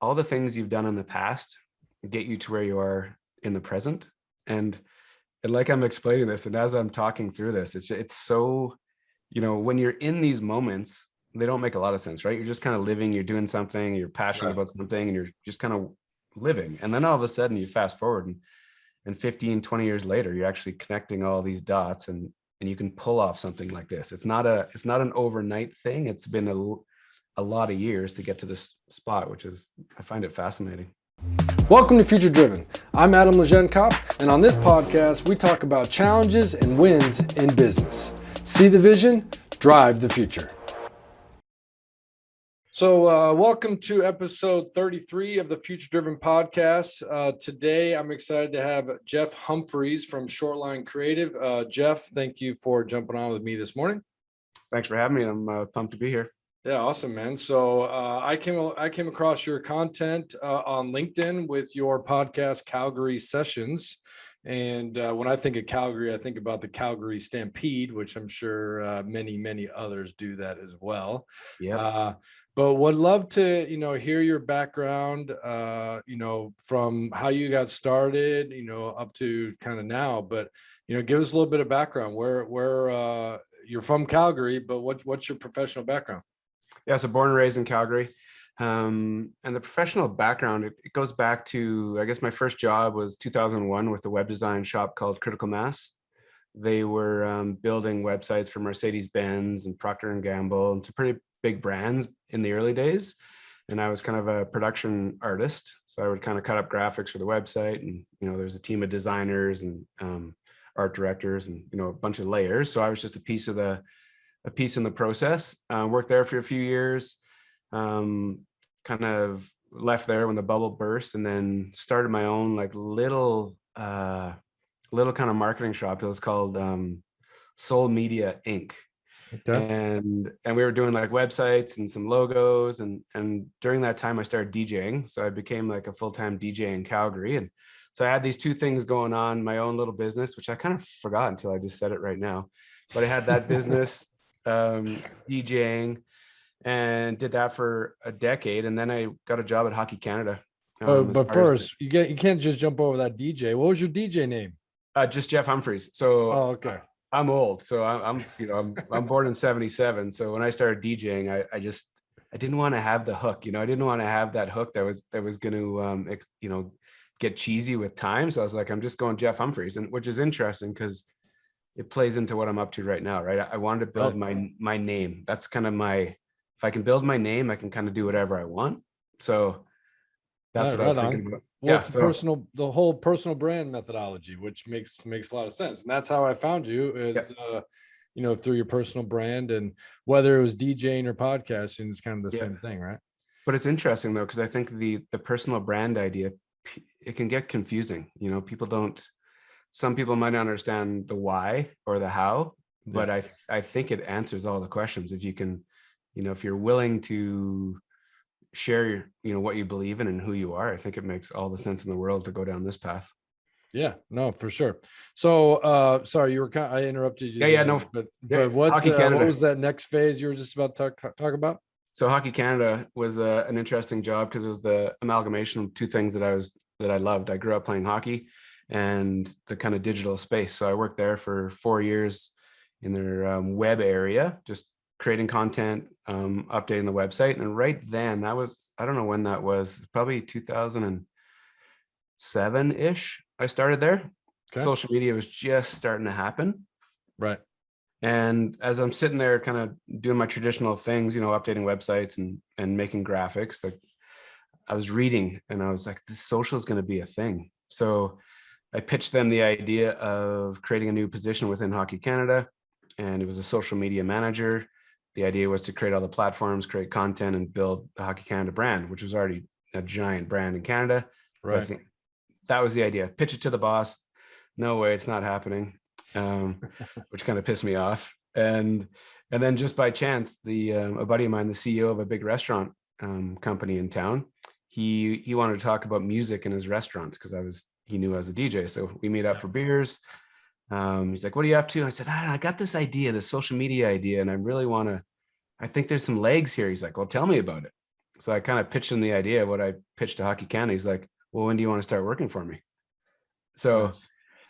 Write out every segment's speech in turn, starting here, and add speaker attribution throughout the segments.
Speaker 1: all the things you've done in the past get you to where you are in the present. And like I'm explaining this, and as I'm talking through this, it's so, when you're in these moments, they don't make a lot of sense, right? You're just kind of living, you're doing something, you're passionate about something, and you're just kind of living. And then all of a sudden you fast forward and 15, 20 years later, you're actually connecting all these dots and you can pull off something like this. It's not an overnight thing. It's been a lot of years to get to this spot, I find it fascinating.
Speaker 2: Welcome to Future Driven. I'm Adam Lejeune-Kopp, and on this podcast, we talk about challenges and wins in business. See the vision, drive the future. So welcome to episode 33 of the Future Driven podcast. Today, I'm excited to have Jeff Humphreys from Shortline Creative. Jeff, thank you for jumping on with me this morning.
Speaker 1: Thanks for having me. I'm pumped to be here.
Speaker 2: Yeah, awesome, man. So I came across your content on LinkedIn with your podcast, Calgary Sessions. And when I think of Calgary, I think about the Calgary Stampede, which I'm sure many others do that as well.
Speaker 1: Yeah.
Speaker 2: But would love to, hear your background, from how you got started, up to kind of now. But, give us a little bit of background where you're from Calgary, but what's your professional background?
Speaker 1: Yeah, so born and raised in Calgary. And the professional background, it goes back to, I guess my first job was 2001 with a web design shop called Critical Mass. They were building websites for Mercedes-Benz and Procter and Gamble and some pretty big brands in the early days. And I was kind of a production artist. So I would kind of cut up graphics for the website. And, there's a team of designers and art directors and, a bunch of layers. So I was just a piece in the process. Worked there for a few years, kind of left there when the bubble burst, and then started my own little kind of marketing shop. It was called Soul Media Inc.
Speaker 2: Okay.
Speaker 1: And we were doing websites and some logos, and during that time I started DJing. So I became a full-time DJ in Calgary. And so I had these two things going on, my own little business, which I kind of forgot until I just said it right now. But I had that business, DJing, and did that for a decade, and then I got a job at Hockey Canada.
Speaker 2: But first, you can't just jump over that DJ. What was your DJ name?
Speaker 1: Just Jeff Humphreys. So
Speaker 2: okay.
Speaker 1: I'm old, so I'm born in 77. So when I started DJing, I didn't want to have the hook. I didn't want to have that hook that was going to get cheesy with time. So I was like, I'm just going Jeff Humphreys, and which is interesting because it plays into what I'm up to right now, right? I wanted to build my name. That's kind of if I can build my name, I can kind of do whatever I want. So that's what I was thinking about.
Speaker 2: Well, the whole personal brand methodology, which makes a lot of sense. And that's how I found you is, through your personal brand, and whether it was DJing or podcasting, it's kind of the same thing, right?
Speaker 1: But it's interesting though, because I think the personal brand idea, it can get confusing. Some people might not understand the why or the how, but I think it answers all the questions. If you can, if you're willing to share what you believe in and who you are, I think it makes all the sense in the world to go down this path.
Speaker 2: Yeah, no, for sure. So, sorry, I interrupted you. But what was that next phase you were just about to talk about?
Speaker 1: So Hockey Canada was an interesting job because it was the amalgamation of two things that I loved. I grew up playing hockey and the kind of digital space. So I worked there for 4 years in their web area, just creating content, updating the website. And right then, I don't know when that was, probably 2007-ish. I started there. Okay. Social media was just starting to happen.
Speaker 2: Right.
Speaker 1: And as I'm sitting there kind of doing my traditional things, updating websites and making graphics, I was reading and I was like, this social is going to be a thing. So I pitched them the idea of creating a new position within Hockey Canada, and it was a social media manager. The idea was to create all the platforms, create content, and build the Hockey Canada brand, which was already a giant brand in Canada.
Speaker 2: Right.
Speaker 1: I think that was the idea. Pitch it to the boss. No way, it's not happening, which kind of pissed me off. And then just by chance, a buddy of mine, the CEO of a big restaurant company in town, he wanted to talk about music in his restaurants because he knew I was a DJ. So we meet up for beers. He's like, what are you up to? I said, I got this idea, this social media idea, and I think there's some legs here. He's like, well, tell me about it. So I kind of pitched him the idea. What I pitched to Hockey Canada, he's like, well, when do you want to start working for me? So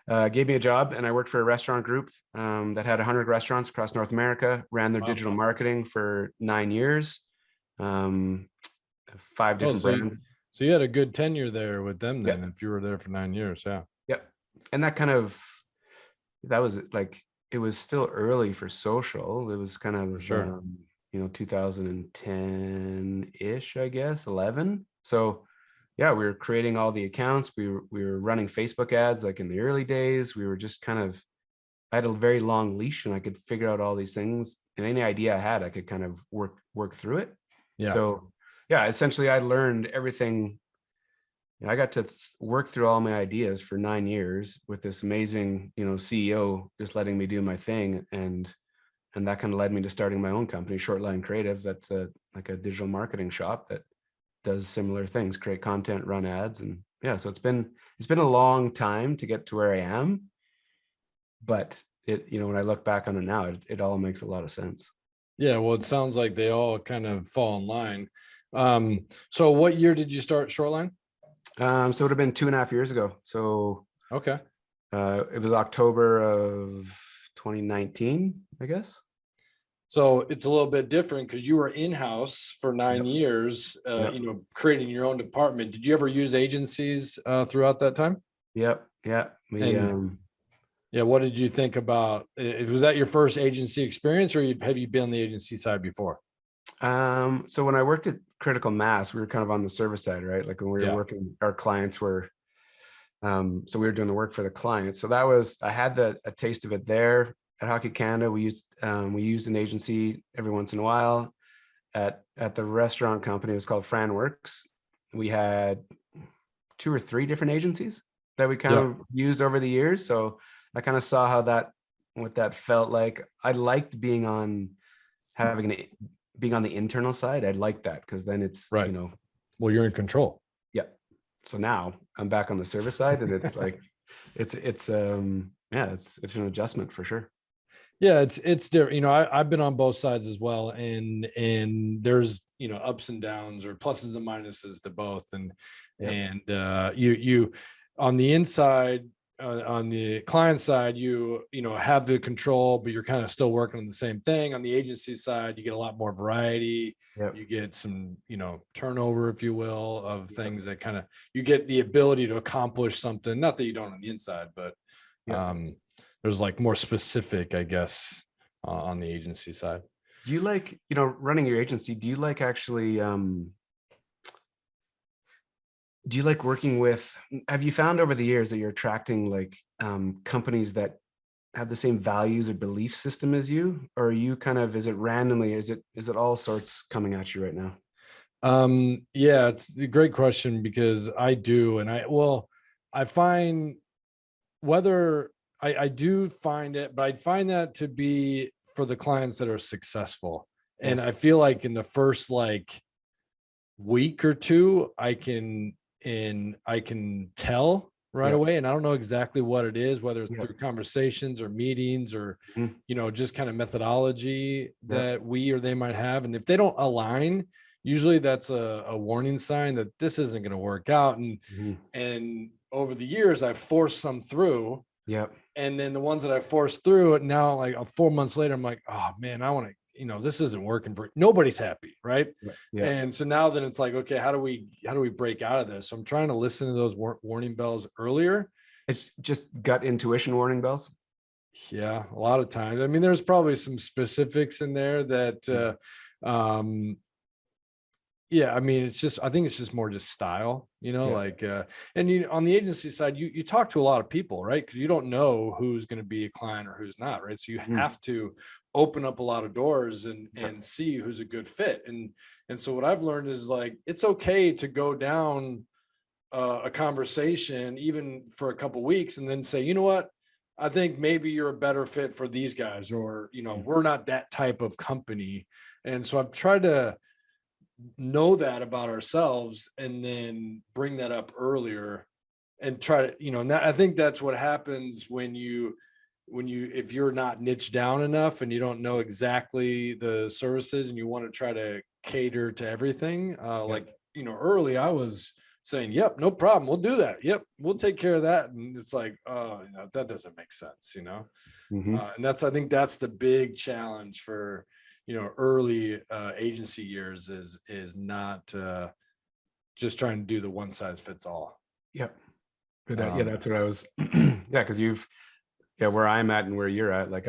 Speaker 2: Nice.
Speaker 1: gave me a job, and I worked for a restaurant group that had 100 restaurants across North America, ran their
Speaker 2: Wow.
Speaker 1: digital marketing for 9 years, um, 5
Speaker 2: Oh,
Speaker 1: different brands.
Speaker 2: so you had a good tenure there with them then,
Speaker 1: Yep.
Speaker 2: if you were there for 9 years. Yeah.
Speaker 1: Yep. And that was like, it was still early for social. It was kind
Speaker 2: For
Speaker 1: of,
Speaker 2: sure.
Speaker 1: 2010-ish, I guess, 11. So yeah, we were creating all the accounts. We were running Facebook ads like in the early days. We were just kind of, I had a very long leash, and I could figure out all these things, and any idea I had, I could kind of work through it.
Speaker 2: Yeah.
Speaker 1: So yeah, essentially I learned everything. I got to work through all my ideas for 9 years with this amazing, CEO just letting me do my thing. And that kind of led me to starting my own company, Shortline Creative. That's like a digital marketing shop that does similar things, create content, run ads. And yeah, so it's been a long time to get to where I am, but when I look back on it now, it all makes a lot of sense.
Speaker 2: Yeah. Well, it sounds like they all kind of fall in line. So what year did you start Shoreline?
Speaker 1: So it would have been 2.5 years ago. So
Speaker 2: Okay.
Speaker 1: it was October of 2019, I guess.
Speaker 2: So it's a little bit different because you were in-house for 9 years,
Speaker 1: Yep.
Speaker 2: creating your own department. Did you ever use agencies throughout that time?
Speaker 1: Yep. Yeah.
Speaker 2: And yeah, what did you think about it? Was that your first agency experience, or have you been on the agency side before?
Speaker 1: So when I worked at Critical Mass, we were kind of on the service side, right? Like when we were
Speaker 2: Yeah.
Speaker 1: working, our clients were, so we were doing the work for the clients. So I had a taste of it there at Hockey Canada. We used an agency every once in a while. At the restaurant company, it was called Fran Works. We had 2 or 3 different agencies that we kind
Speaker 2: Yeah.
Speaker 1: of used over the years. So I kind of saw what that felt like. I liked being on the internal side. I liked that because then it's,
Speaker 2: Right. Well, you're in control.
Speaker 1: yeah. So now I'm back on the service side, and it's like, it's an adjustment for sure.
Speaker 2: Yeah, it's different. I've been on both sides as well, and there's ups and downs or pluses and minuses to both, and
Speaker 1: Yep.
Speaker 2: you on the inside, on the client side, have the control, but you're kind of still working on the same thing. On the agency side, you get a lot more variety.
Speaker 1: Yep.
Speaker 2: You get some turnover, if you will, of things that kind of, you get the ability to accomplish something, not that you don't on the inside, but
Speaker 1: Yep.
Speaker 2: there's like more specific, I guess, on the agency side.
Speaker 1: Do you like, running your agency? Do you like actually, do you like working with, have you found over the years that you're attracting like companies that have the same values or belief system as you, or are you kind of, is it randomly, is it all sorts coming at you right now?
Speaker 2: Yeah, it's a great question because I do, and I find whether I do find it, but I find that to be for the clients that are successful. And
Speaker 1: Yes.
Speaker 2: I feel like in the first like week or two, I can tell right
Speaker 1: Yep.
Speaker 2: away. And I don't know exactly what it is, whether it's
Speaker 1: Yep.
Speaker 2: through conversations or meetings or,
Speaker 1: Mhm.
Speaker 2: just kind of methodology
Speaker 1: Yep.
Speaker 2: that we or they might have. And if they don't align, usually that's a warning sign that this isn't going to work out.
Speaker 1: Mhm.
Speaker 2: And over the years, I've forced some through.
Speaker 1: Yep.
Speaker 2: And then the ones that I forced through it now, like 4 months later, I'm like, oh man, I want to, this isn't working for nobody's happy. Right.
Speaker 1: Yep.
Speaker 2: And so now then it's like, okay, how do we break out of this? So I'm trying to listen to those warning bells earlier.
Speaker 1: It's just gut intuition warning bells.
Speaker 2: Yeah. A lot of times. I mean, there's probably some specifics in there that, yeah, I mean, I think it's just more just style,
Speaker 1: Yeah.
Speaker 2: like, and on the agency side, you talk to a lot of people, right? Because you don't know who's going to be a client or who's not, right? So you have to open up a lot of doors and see who's a good fit. And so what I've learned is like, it's okay to go down a conversation, even for a couple weeks, and then say, you know what? I think maybe you're a better fit for these guys, or, we're not that type of company. And so I've tried to know that about ourselves and then bring that up earlier and try to, and that, I think that's what happens when you if you're not niche down enough and you don't know exactly the services and you want to try to cater to everything. Like, early I was saying, yep, no problem, we'll do that. Yep, we'll take care of that. And it's like, oh, that doesn't make sense,
Speaker 1: Mm-hmm.
Speaker 2: and I think that's the big challenge for, early agency years is not just trying to do the one size fits all.
Speaker 1: Yep. That's what I was. Because where I'm at and where you're at, like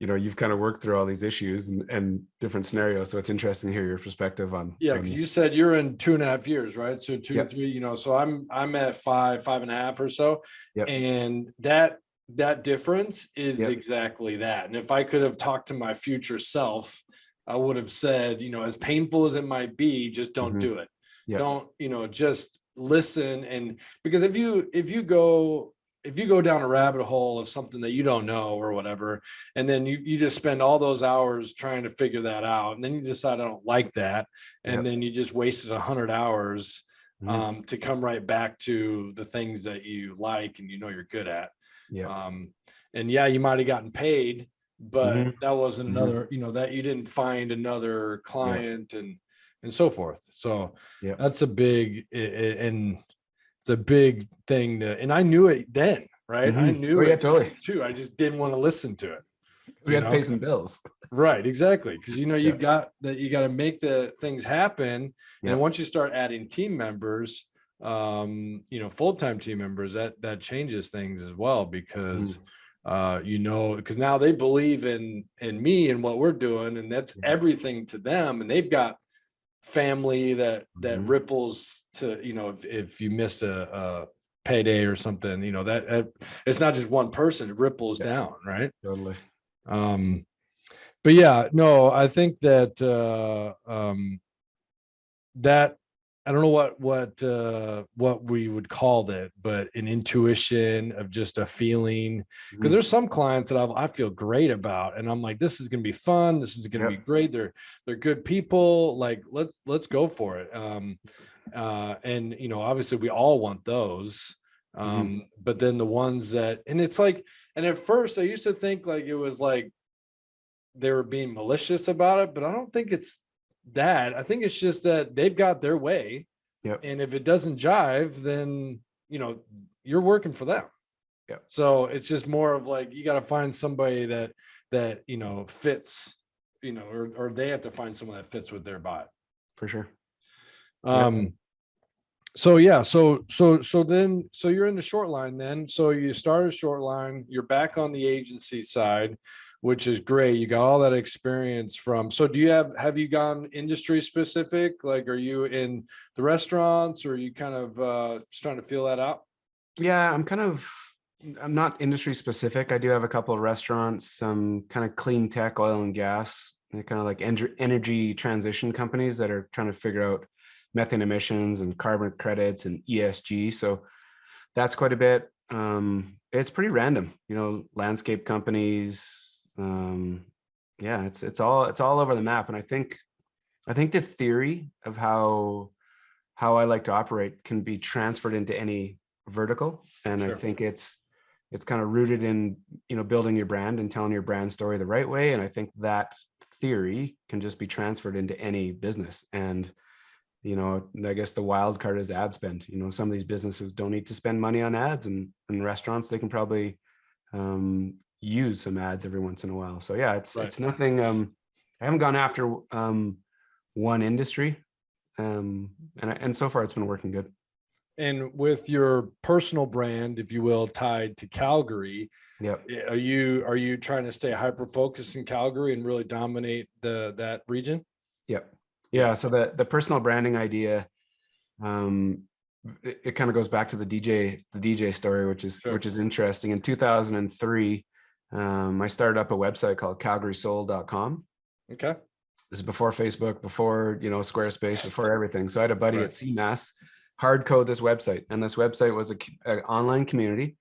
Speaker 1: you've kind of worked through all these issues and different scenarios. So it's interesting to hear your perspective on.
Speaker 2: Yeah, because you said you're in 2.5 years, right? So 2 to 3, so I'm at 5.5 or so.
Speaker 1: Yep.
Speaker 2: And that difference is exactly that. And if I could have talked to my future self, I would have said, as painful as it might be, just don't do it. Don't, just listen. And because if you go down a rabbit hole of something that you don't know or whatever, and then you just spend all those hours trying to figure that out, and then you decide I don't like that, and then you just wasted 100 hours to come right back to the things that you like and you're good at. And you might have gotten paid, but that wasn't another, that you didn't find another client and so forth. So that's a big and it's a big thing and I knew it then, right? I knew it
Speaker 1: totally
Speaker 2: too. I just didn't want to listen to it.
Speaker 1: We had to pay some bills.
Speaker 2: Right, exactly. Because you got to make the things happen. And once you start adding team members, full-time team members, that changes things as well, because because now they believe in me and what we're doing, and that's everything to them. And they've got family that ripples to, if you miss a payday or something, that it's not just one person, it ripples down, right?
Speaker 1: Totally.
Speaker 2: But I think that that I don't know what we would call it, but an intuition of just a feeling. Because there's some clients that I feel great about, and I'm like, this is going to be fun. This is going to be great. They're good people. Like, let's go for it. And obviously we all want those. But then the ones that, and it's like, and at first I used to think like it was like they were being malicious about it, but I don't think it's that. I think it's just that they've got their way. And if it doesn't jive, then you're working for them. So it's just more of like, you got to find somebody that fits, or they have to find someone that fits with their vibe.
Speaker 1: For sure.
Speaker 2: So you're in the Shortline then. So you started Shortline, you're back on the agency side, which is great. You got all that experience from, so have you gone industry specific? Like, are you in the restaurants, or are you kind of trying to feel that out?
Speaker 1: Yeah, I'm not industry specific. I do have a couple of restaurants, some kind of clean tech, oil and gas, and kind of like energy transition companies that are trying to figure out methane emissions and carbon credits and ESG. So that's quite a bit. It's pretty random, landscape companies. It's all over the map. And I think the theory of how I like to operate can be transferred into any vertical. And I think it's kind of rooted in, building your brand and telling your brand story the right way. And I think that theory can just be transferred into any business. And, I guess the wild card is ad spend. Some of these businesses don't need to spend money on ads, and in restaurants, they can probably use some ads every once in a while. So it's nothing. I haven't gone after one industry, and so far it's been working good.
Speaker 2: And with your personal brand, if you will, tied to Calgary, are you trying to stay hyper focused in Calgary and really dominate that region?
Speaker 1: So the personal branding idea, it kind of goes back to the DJ story, which is interesting. In 2003, I started up a website called calgarysoul.com.
Speaker 2: Okay.
Speaker 1: This is before Facebook, before Squarespace, before everything. So I had a buddy at CMAS hard code this website, and this website was an online community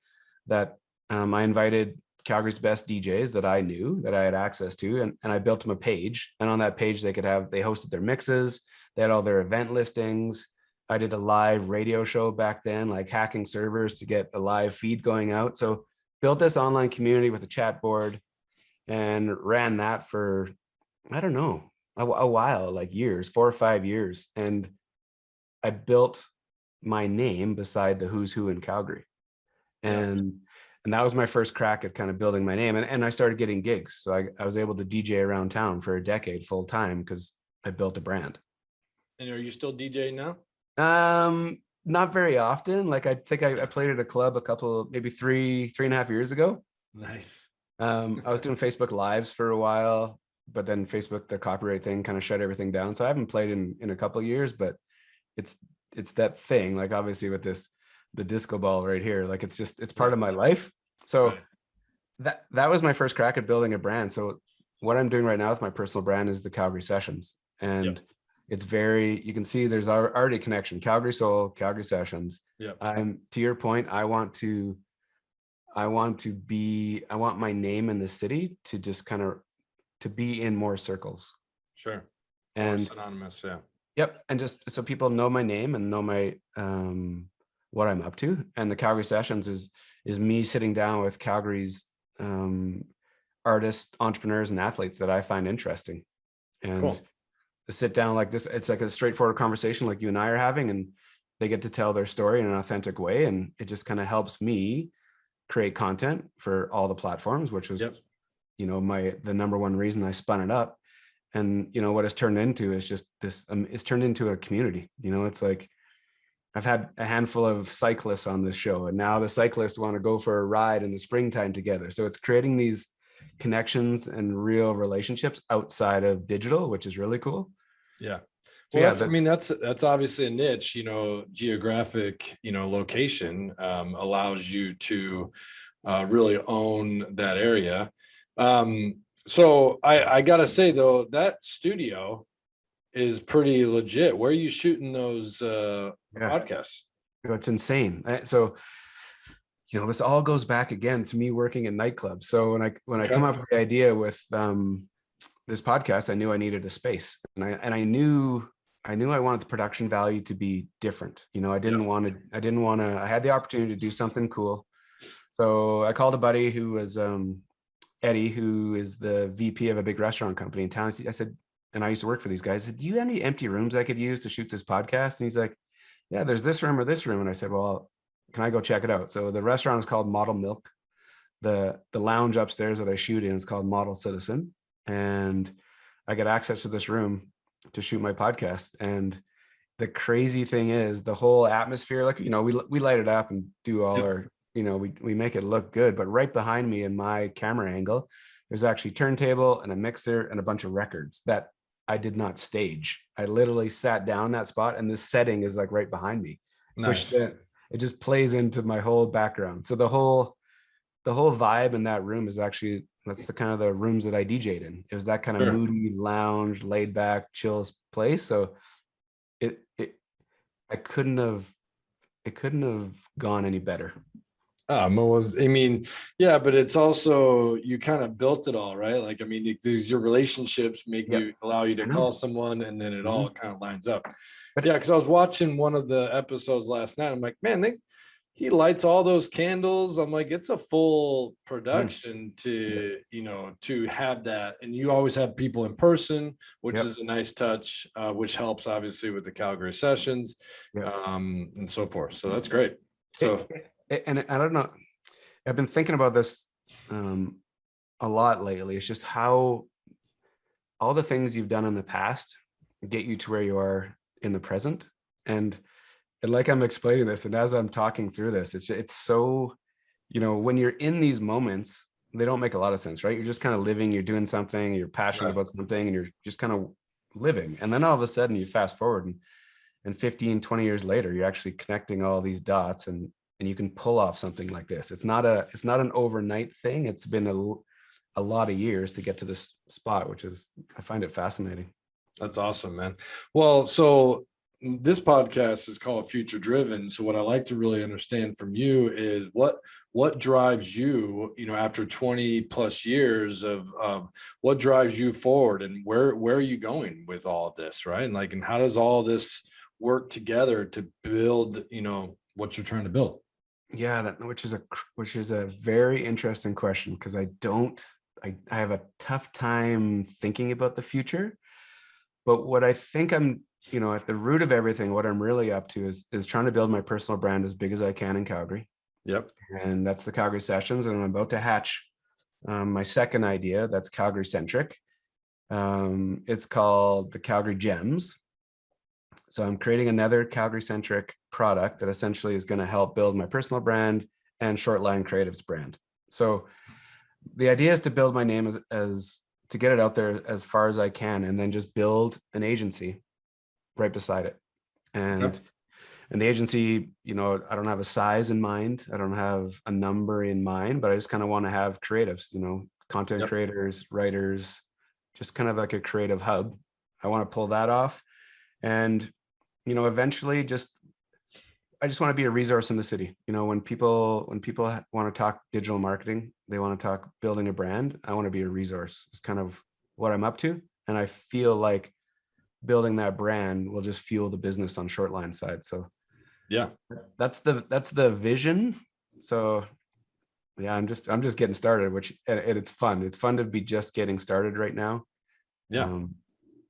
Speaker 1: that I invited Calgary's best DJs that I knew, that I had access to, and I built them a page. And on that page, they hosted their mixes, they had all their event listings. I did a live radio show back then, like hacking servers to get a live feed going out. So built this online community with a chat board and ran that for, I don't know, a while, like years, 4 or 5 years. And I built my name beside the who's who in Calgary.
Speaker 2: Yeah.
Speaker 1: And that was my first crack at kind of building my name. And I started getting gigs. So I was able to DJ around town for a decade full time because I built a brand.
Speaker 2: And are you still DJing now?
Speaker 1: Not very often. Like I think I played at a club maybe 3.5 years ago.
Speaker 2: Nice.
Speaker 1: I was doing Facebook Lives for a while, but then Facebook, the copyright thing kind of shut everything down. So I haven't played in a couple of years, but it's that thing, like obviously with the disco ball right here, like it's part of my life. So that was my first crack at building a brand. So what I'm doing right now with my personal brand is the Calgary Sessions. And it's you can see there's already a connection. Calgary Soul, Calgary Sessions.
Speaker 2: Yeah.
Speaker 1: To your point, I want my name in the city to just kind of to be in more circles.
Speaker 2: Sure.
Speaker 1: And
Speaker 2: more synonymous. Yeah.
Speaker 1: Yep. And just so people know my name and know my what I'm up to. And the Calgary Sessions is me sitting down with Calgary's artists, entrepreneurs, and athletes that I find interesting. And
Speaker 2: cool.
Speaker 1: to sit down like this, it's like a straightforward conversation like you and I are having, and they get to tell their story in an authentic way. And it just kind of helps me create content for all the platforms, which was, the number one reason I spun it up. And, what it's turned into is just this, it's turned into a community. It's like, I've had a handful of cyclists on this show, and now the cyclists want to go for a ride in the springtime together. So it's creating these connections and real relationships outside of digital, which is really cool.
Speaker 2: Yeah. Well, that's obviously a niche, geographic, location allows you to really own that area. So I gotta say though, that studio is pretty legit. Where are you shooting those podcasts?
Speaker 1: It's insane. So, this all goes back again to me working in nightclubs. So when I come up with the idea with this podcast, I knew I needed a space, and I knew I wanted the production value to be different. I didn't want to. I had the opportunity to do something cool, so I called a buddy who was Eddie, who is the VP of a big restaurant company in town. I said, and I used to work for these guys. I said, do you have any empty rooms I could use to shoot this podcast? And he's like, yeah, there's this room or this room. And I said, well, can I go check it out? So the restaurant is called Model Milk. The lounge upstairs that I shoot in is called Model Citizen. And I get access to this room to shoot my podcast. And the crazy thing is the whole atmosphere, like, we light it up and do all our, we make it look good. But right behind me in my camera angle, there's actually turntable and a mixer and a bunch of records that I did not stage. I literally sat down in that spot, and this setting is like right behind me.
Speaker 2: Nice.
Speaker 1: Which it just plays into my whole background. So the whole vibe in that room is actually, that's the kind of the rooms that I DJ'd in. It was that kind of moody lounge, laid back, chill place. So it couldn't have gone any better.
Speaker 2: But it's also, you kind of built it all, right? Like, your relationships allow you to call someone, and then it all kind of lines up. But because I was watching one of the episodes last night, I'm like, man, he lights all those candles. I'm like, it's a full production to have that. And you always have people in person, which is a nice touch, which helps obviously with the Calgary Sessions, and so forth. So that's great. So.
Speaker 1: And I don't know, I've been thinking about this a lot lately. It's just how all the things you've done in the past get you to where you are in the present. And like I'm explaining this, and as I'm talking through this, it's so, when you're in these moments, they don't make a lot of sense, right? You're just kind of living, you're doing something, you're passionate about something, and you're just kind of living. And then all of a sudden you fast forward and 15, 20 years later, you're actually connecting all these dots, and you can pull off something like this. It's not an overnight thing. It's been a lot of years to get to this spot, which is, I find it fascinating.
Speaker 2: That's awesome, man. Well, so this podcast is called Future Driven. So what I like to really understand from you is what drives you, after 20 plus years of what drives you forward, and where are you going with all of this, right? And how does all this work together to build, what you're trying to build?
Speaker 1: Yeah, which is a very interesting question, because I have a tough time thinking about the future. But what I think I'm, at the root of everything, what I'm really up to is trying to build my personal brand as big as I can in Calgary.
Speaker 2: Yep.
Speaker 1: And that's the Calgary Sessions. And I'm about to hatch my second idea that's Calgary centric. It's called the Calgary Gems. So I'm creating another Calgary centric product that essentially is going to help build my personal brand and Shortline Creative's brand. So the idea is to build my name as to get it out there as far as I can, and then just build an agency right beside it. And the agency, I don't have a size in mind. I don't have a number in mind, but I just kind of want to have creatives, content creators, writers, just kind of like a creative hub. I want to pull that off. And, eventually I just want to be a resource in the city. When people want to talk digital marketing, they want to talk building a brand. I want to be a resource. It's kind of what I'm up to. And I feel like building that brand will just fuel the business on Shortline side. So
Speaker 2: yeah,
Speaker 1: that's the vision. So yeah, I'm just getting started, and it's fun. It's fun to be just getting started right now.
Speaker 2: Yeah.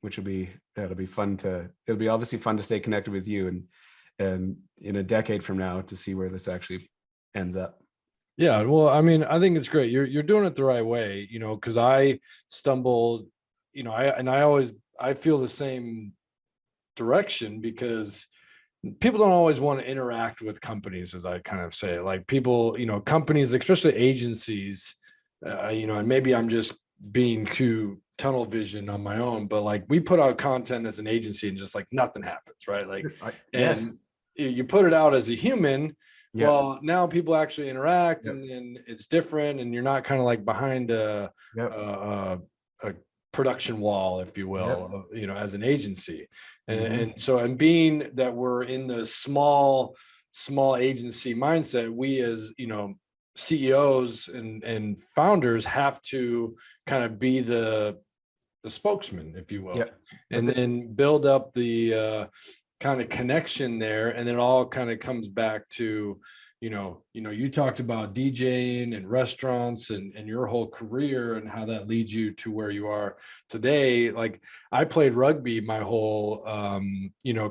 Speaker 1: Which will be, it'll be obviously fun to stay connected with you and in a decade from now to see where this actually ends up.
Speaker 2: Yeah. Well, I mean, I think it's great. You're doing it the right way, because I stumbled, I feel the same direction, because people don't always want to interact with companies, as I kind of say, like people, companies, especially agencies, and maybe I'm just being too tunnel vision on my own, but like we put out content as an agency and just like nothing happens, right? Like,
Speaker 1: Yes.
Speaker 2: and you put it out as a human.
Speaker 1: Yep.
Speaker 2: Well, now people actually interact, and then it's different, and you're not kind of like behind a production wall, if you will, as an agency. And so, and being that we're in the small agency mindset, we as, CEOs and founders have to kind of be the spokesman, if you will, and then build up the kind of connection there. And then it all kind of comes back to, you talked about DJing and restaurants and your whole career and how that leads you to where you are today. Like I played rugby my whole,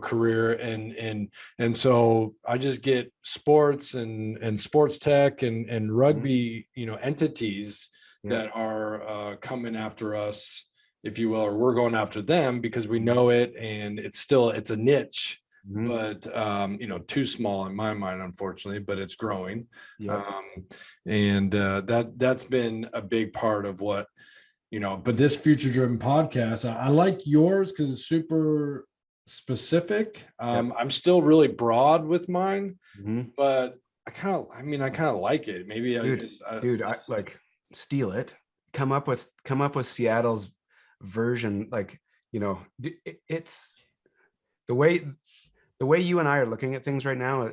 Speaker 2: career, and so I just get sports and sports tech and rugby, entities that are coming after us, if you will, or we're going after them because we know it, and it's a niche. But too small in my mind, unfortunately, but it's growing. And that's been a big part of what, but this future driven podcast, I like yours because it's super specific. I'm still really broad with mine, but I kind of like it. Maybe
Speaker 1: I like steal it, come up with Seattle's version. Like, it's the way you and I are looking at things right now,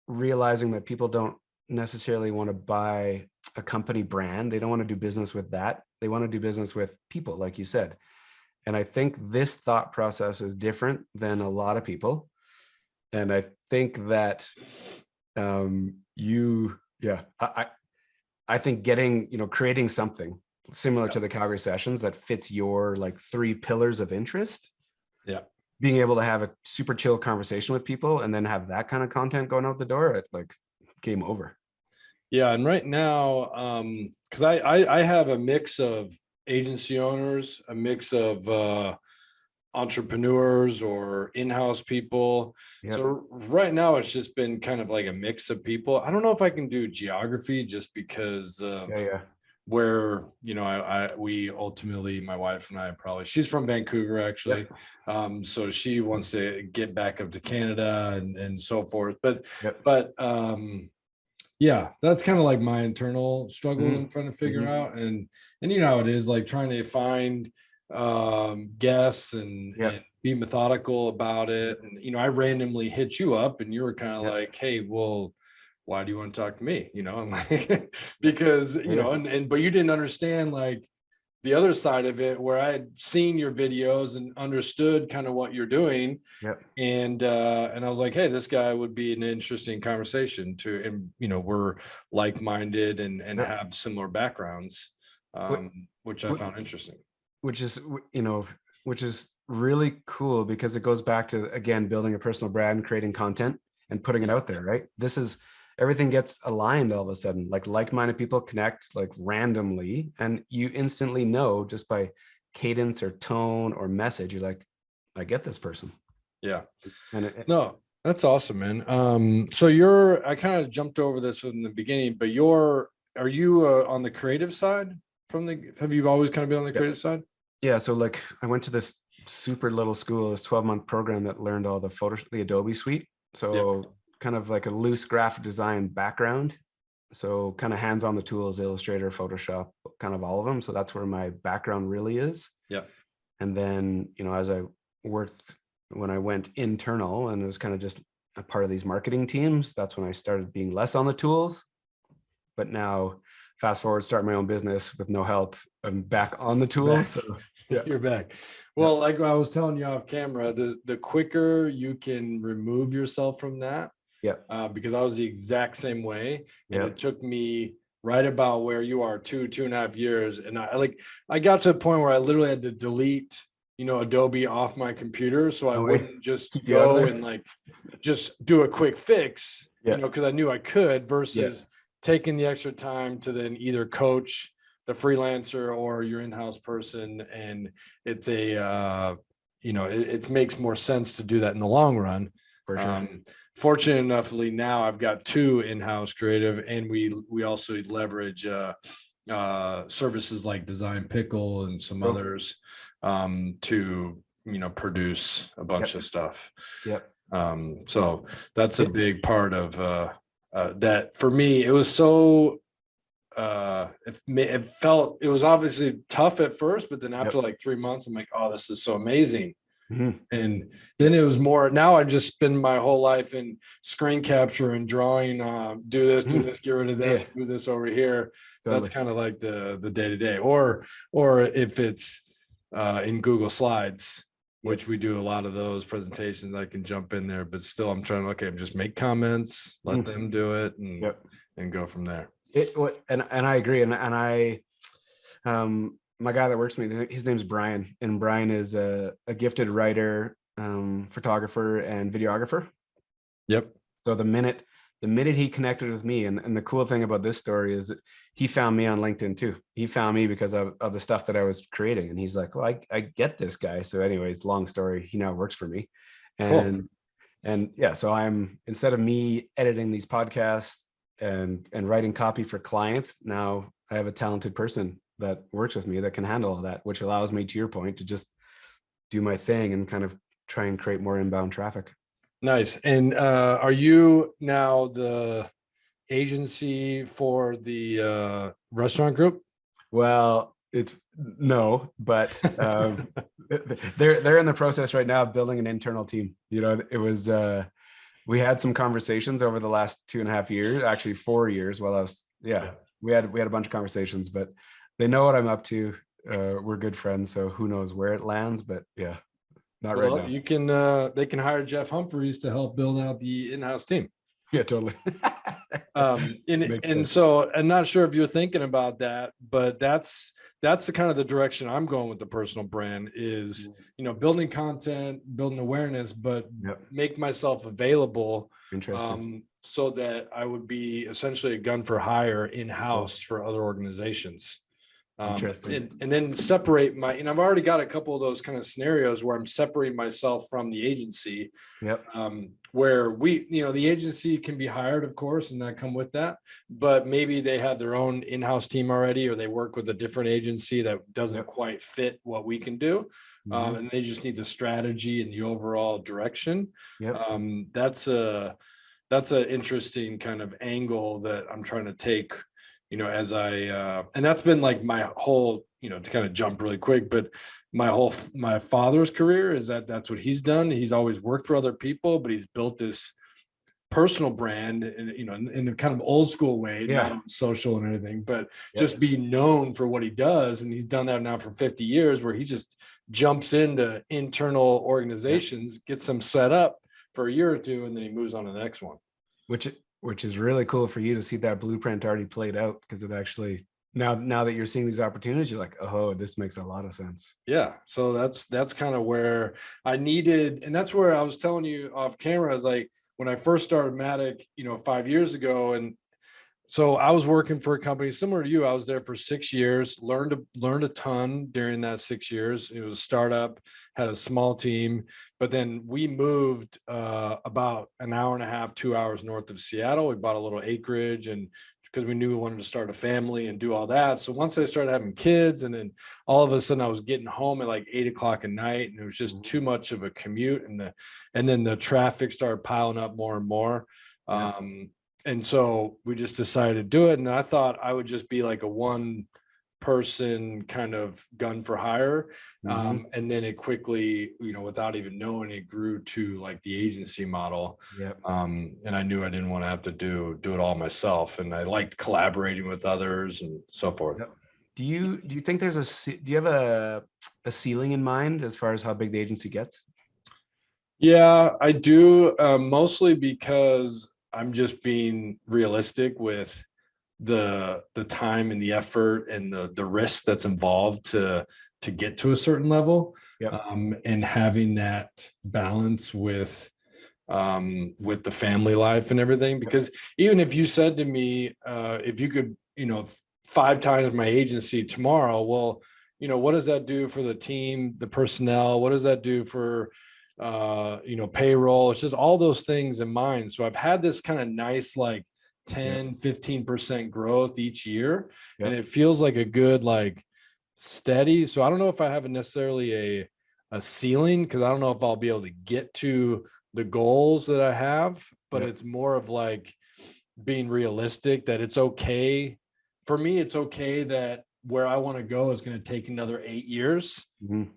Speaker 1: realizing that people don't necessarily want to buy a company brand. They don't want to do business with that. They want to do business with people, like you said. And I think this thought process is different than a lot of people. And I think that I think creating something similar to the Calgary Sessions that fits your like 3 pillars of interest.
Speaker 2: Yeah.
Speaker 1: Being able to have a super chill conversation with people and then have that kind of content going out the door, it's like game over.
Speaker 2: Yeah. And right now, because I have a mix of agency owners, a mix of entrepreneurs or in-house people. So right now it's just been kind of like a mix of people. I don't know if I can do geography just because of where, we ultimately, my wife and I she's from Vancouver actually. So she wants to get back up to Canada and so forth. But that's kind of like my internal struggle I'm trying to figure out. And how it is, like trying to find guests and be methodical about it. And I randomly hit you up and you were kind of like, hey, well, why do you want to talk to me? I'm like, because but you didn't understand like the other side of it, where I had seen your videos and understood kind of what you're doing. And I was like, hey, this guy would be an interesting conversation to, and we're like-minded and have similar backgrounds, which I found interesting.
Speaker 1: Which is really cool because it goes back to, again, building a personal brand, creating content and putting it out there, right? This is, everything gets aligned all of a sudden, like-minded people connect like randomly, and you instantly know just by cadence or tone or message, you're like, I get this person.
Speaker 2: Yeah.
Speaker 1: And
Speaker 2: No, that's awesome, man. So I kind of jumped over this in the beginning, but are you on the creative side have you always kind of been on the creative side?
Speaker 1: Yeah. So like I went to this super little school, this 12-month program that learned all the Adobe suite. So kind of like a loose graphic design background. So kind of hands on the tools, Illustrator, Photoshop, kind of all of them. So that's where my background really is.
Speaker 2: Yeah.
Speaker 1: And then, as I when I went internal and it was kind of just a part of these marketing teams, that's when I started being less on the tools. But now fast forward, start my own business with no help. I'm back on the tools. So
Speaker 2: yeah. You're back. Well, like I was telling you off camera, the quicker you can remove yourself from that.
Speaker 1: Yeah.
Speaker 2: Because I was the exact same way. And it took me right about where you are, 2.5 years. And I got to the point where I literally had to delete, Adobe off my computer. So I wouldn't just go and like, just do a quick fix, because I knew I could, versus taking the extra time to then either coach the freelancer or your in-house person. And it's it makes more sense to do that in the long run.
Speaker 1: For sure.
Speaker 2: Fortunate enoughly, now I've got 2 in-house creative, and we also leverage services like Design Pickle and some others to produce a bunch of stuff. So that's a big part of that for me. It was so it was obviously tough at first, but then after like 3 months, I'm like, oh, this is so amazing.
Speaker 1: Mm-hmm.
Speaker 2: And then it was more, now I just spend my whole life in screen capture and drawing, do this, get rid of this, do this over here. Totally. That's kind of like the day-to-day, or if it's in Google Slides, which we do a lot of those presentations, I can jump in there, but still I'm trying to, just make comments, let them do it, and go from there.
Speaker 1: And I agree. And I, my guy that works with me, his name's Brian, and Brian is a gifted writer, photographer, and videographer. So the minute he connected with me, and the cool thing about this story is that he found me on LinkedIn too. He found me because of the stuff that I was creating, and he's like, well, I get this guy. So anyways, long story, he now works for me. And so I'm, instead of me editing these podcasts and writing copy for clients, now I have a talented person that works with me that can handle all that, which allows me, to your point, to just do my thing and kind of try and create more inbound traffic.
Speaker 2: Nice. And are you now the agency for the restaurant group?
Speaker 1: Well, it's no, but they're in the process right now of building an internal team. It was we had some conversations over the last 2.5 years, actually 4 years, while I was we had a bunch of conversations, but they know what I'm up to. We're good friends, so who knows where it lands, but not right now.
Speaker 2: You can they can hire Jeff Humphreys to help build out the in-house team.
Speaker 1: Yeah, totally.
Speaker 2: So I'm not sure if you're thinking about that, but that's the kind of the direction I'm going with the personal brand is, building content, building awareness, but make myself available. So that I would be essentially a gun for hire in-house for other organizations. And then separate I've already got a couple of those kind of scenarios where I'm separating myself from the agency, where the agency can be hired, of course, and that come with that, but maybe they have their own in-house team already, or they work with a different agency that doesn't quite fit what we can do. And they just need the strategy and the overall direction. That's a interesting kind of angle that I'm trying to take, as and that's been like my whole, to kind of jump really quick, but my father's career is that's what he's done. He's always worked for other people, but he's built this personal brand, and in a kind of old school way, not on social and anything, but just be known for what he does. And he's done that now for 50 years, where he just jumps into internal organizations, gets them set up for a year or two, and then he moves on to the next one.
Speaker 1: Which is really cool for you to see that blueprint already played out, because it actually now that you're seeing these opportunities, you're like, oh, this makes a lot of sense.
Speaker 2: Yeah. So that's kind of where I needed, and that's where I was telling you off camera, is like when I first started Matic, 5 years ago. And so I was working for a company similar to you. I was there for 6 years, learned a ton during that 6 years. It was a startup, had a small team, but then we moved about an hour and a half, 2 hours north of Seattle. We bought a little acreage, and because we knew we wanted to start a family and do all that. So once I started having kids, and then all of a sudden I was getting home at like 8 o'clock at night, and it was just too much of a commute, and then the traffic started piling up more and more.
Speaker 1: Yeah.
Speaker 2: And so we just decided to do it. And I thought I would just be like a one person kind of gun for hire. And then it quickly, without even knowing, it grew to like the agency model.
Speaker 1: Yep.
Speaker 2: And I knew I didn't want to have to do it all myself. And I liked collaborating with others and so forth.
Speaker 1: Yep. Do you think do you have a ceiling in mind as far as how big the agency gets?
Speaker 2: Yeah, I do. Mostly because I'm just being realistic with the time and the effort and the risk that's involved to get to a certain level.
Speaker 1: Yep.
Speaker 2: And having that balance with the family life and everything. Because even if you said to me, if you could, 5 times my agency tomorrow, well, what does that do for the team, the personnel? What does that do for payroll? It's just all those things in mind. So I've had this kind of nice, like 10-15% growth each year. And it feels like a good, like steady. So I don't know if I have necessarily a ceiling, because I don't know if I'll be able to get to the goals that I have, but it's more of like being realistic that it's okay. For me, it's okay that where I want to go is going to take another 8 years.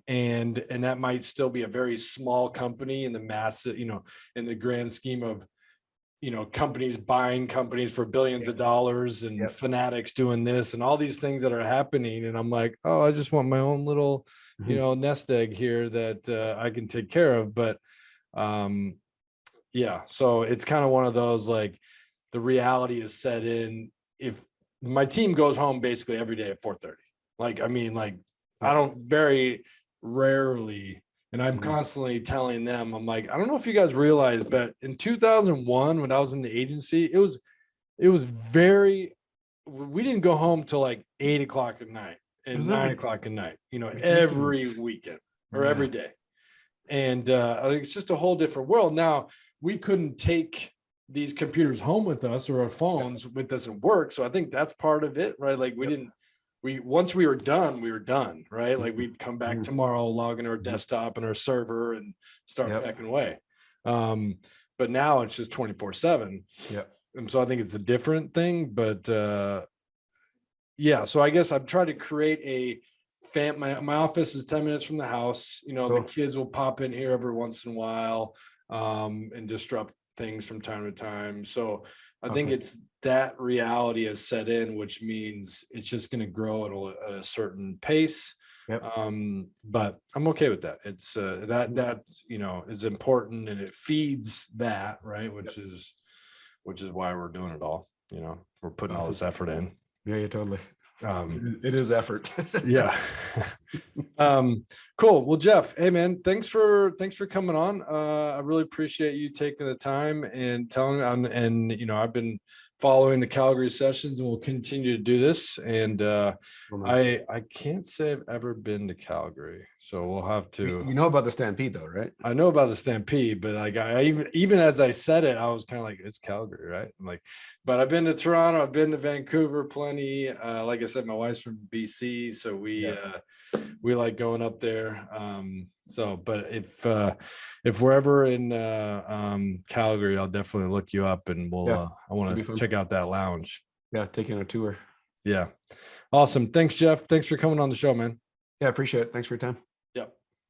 Speaker 2: And that might still be a very small company in the massive, in the grand scheme of, companies buying companies for billions of dollars, and fanatics doing this and all these things that are happening. And I'm like, oh, I just want my own little, nest egg here that I can take care of. But so it's kind of one of those, like, the reality is set in. If my team goes home basically every day at 4:30, I don't, very rarely, and I'm constantly telling them, I'm like, I don't know if you guys realize, but in 2001, when I was in the agency, it was we didn't go home till like 8 o'clock at night and 9 o'clock at night, every weekend or every day. And it's just a whole different world. Now, we couldn't take these computers home with us or our phones with us and work. So I think that's part of it, right? Like once we were done, right? Like we'd come back tomorrow, log into our desktop and our server and start pecking away. But now it's just 24/7. And so I think it's a different thing, but so I guess I've tried to create my office is 10 minutes from the house. The kids will pop in here every once in a while and disrupt things from time to time. So I think it's that reality has set in, which means it's just going to grow at a certain pace. But I'm okay with that. It's that is important, and it feeds that, right? Which is why we're doing it all. We're putting all this effort in.
Speaker 1: Yeah, totally. It is effort.
Speaker 2: Cool. Well, Jeff, hey man, thanks for coming on. I really appreciate you taking the time and telling, and I've been following the Calgary sessions, and we'll continue to do this. And I can't say I've ever been to Calgary, so we'll have to.
Speaker 1: You know about the Stampede though, right?
Speaker 2: I know about the Stampede, but like I even as I said it, I was kind of like, it's Calgary, right? I'm like, but I've been to Toronto, I've been to Vancouver plenty. Like I said, my wife's from BC, so we like going up there. But if we're ever in Calgary, I'll definitely look you up, and I want to check out that lounge.
Speaker 1: Yeah, taking a tour.
Speaker 2: Yeah. Awesome. Thanks, Jeff. Thanks for coming on the show, man.
Speaker 1: Yeah, appreciate it. Thanks for your time.